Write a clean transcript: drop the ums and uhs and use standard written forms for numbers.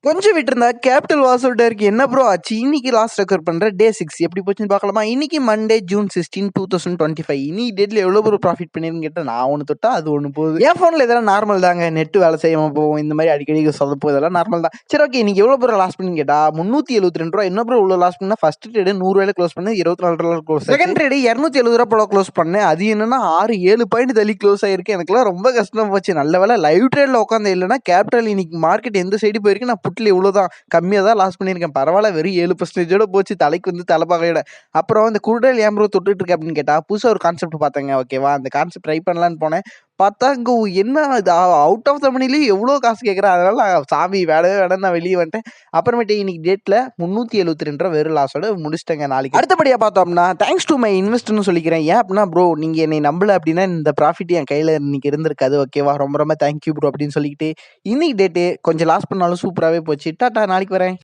கொஞ்சம் விட்டுருந்தா கேபிட்டல் வாசல்டருக்கு என்ன ப்ரோ ஆச்சு? இன்னைக்கு லாஸ்ட் ரெக்கார்ட் பண்ற டே 6 எப்படி போச்சுன்னு பார்க்கலாமா? இன்னைக்கு மண்டே ஜூன் 16, 2025. இன்னைக்கு டேட்ல எவ்வளோ ப்ரோ ப்ராஃபிட் பண்ணிருன்னு கேட்டா நான் ஒன்று தொட்டா அது ஒன்று போகுது. என் ஃபோனில் இதெல்லாம் நார்மல் தாங்க. நெட் வேலை செய்யாமல் போகும், இந்த மாதிரி அடிக்கடி சொதப்போம், இதெல்லாம் நார்மல் தான். சரி ஓகே, இன்னைக்கு எவ்வளோ ப்ரோ லாஸ் பண்ணி கேட்டா 372 ரூபா. என்ன ப்ரோ இவ்வளோ லாஸ் பண்ணா? ஃபர்ஸ்ட் ட்ரேடு 100 ரூபாயில க்ளோஸ் பண்ணு, 24 ரூபா க்ளோஸ். செகண்ட் ட்ரேடு 270 ரூபா போல க்ளோஸ் பண்ணேன். அது என்னன்னா 6-7 பாயிண்ட் தள்ளி க்ளோஸ் ஆயிருக்கு. எனக்குலாம் ரொம்ப கஷ்டம் போச்சு. நல்ல வேலை லைவ் ட்ரேட்ல உட்காந்து இல்லைன்னா கேபிட்டல் இன்னைக்கு மார்க்கெட் எந்த சைடு போயிருக்கு, நான் புட்டில் இவ்வளோதான் கம்மியாக தான் லாஸ் பண்ணியிருக்கேன். பரவாயில்ல, வெறும் 7% போச்சு. தலைக்கு வந்து தலைப்பாகையோட. அப்புறம் இந்த குருடல் ஏன் ப்ரோ தொட்டுட்டு இருக்கு அப்படின்னு கேட்டால் புதுசாக ஒரு கான்செப்ட் பார்த்தேங்க. ஓகேவா, அந்த கான்செப்ட் ட்ரை பண்ணலான்னு போனேன். பார்த்தா இங்கே என்ன இது அவுட் ஆஃப் த மணிலேயே எவ்வளோ காசு கேட்குறேன். அதனால நான் சாமி வேடவே வேடன்னு நான் வெளியே வந்துட்டேன். அப்புறமேட்டு இன்னைக்கு டேட்டில் 372 ரூபா வெறும் லாஸோட முடிச்சிட்டேங்க. நாளைக்கு அடுத்தபடியாக பார்த்தோம்னா தேங்க்ஸ் டு மை இன்வெஸ்டர்னு சொல்லிக்கிறேன். ஏன் அப்படின்னா ப்ரோ, நீங்கள் என்னை நம்பல அப்படின்னா இந்த ப்ராஃபிட் என் கையில் இன்னைக்கு இருந்திருக்காது. ஓகேவா, ரொம்ப ரொம்ப தேங்க்யூ ப்ரோ அப்படின்னு சொல்லிக்கிட்டு இன்னைக்கு டேட்டு கொஞ்சம் லாஸ் பண்ணாலும் சூப்பராகவே போச்சு. டாட்டா, நாளைக்கு வரேன்.